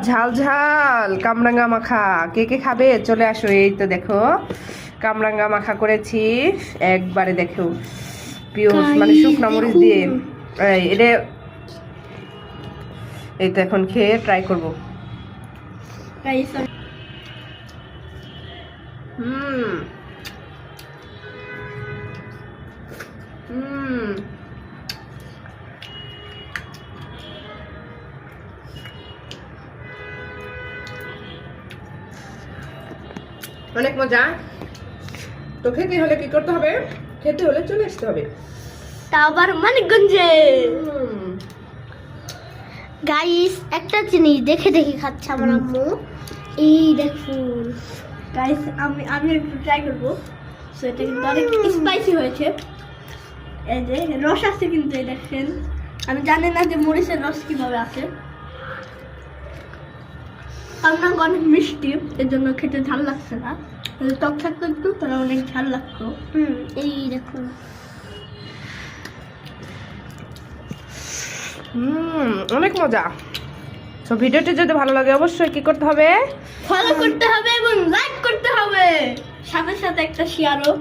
ঝাল ঝাল কামরাঙ্গা মাখা কে কে খাবে চলে আসো। এই তো দেখো কামরাঙ্গা মাখা করেছি একবারে, দেখো পিওর মানে শুকনা মরিচ দিয়ে। এটা এই তো এখন খেয়ে ট্রাই করবো। হুম হুম অনেক মজা। তো খেতে হলে কি করতে হবে? খেতে হলে চলে আসতে হবে তা আবার মানিকগঞ্জে। গাইস একটা জিনিস দেখে দেখে খাচ্ছে আমার আম্মু। এই দেখুন গাইস, আমি একটু ট্রাই করবো। সো এটা কিন্তু অনেক স্পাইসি হয়েছে। এই যে রস আছে কিন্তু, এই দেখেন আমি জানি না যে মরিচের রস কিভাবে আছে। আপনার অনেক মিষ্টি, এর জন্য খেতে ঝাল লাগছে না। যদি টক থাকতো একটু তাহলে অনেক ঝাল লাগতো। এই দেখুন অনেক মজা। তো ভিডিওটি যদি ভালো লাগে অবশ্যই কি করতে হবে? ফলো করতে হবে এবং লাইক করতে হবে, সাথে সাথে একটা শেয়ারও।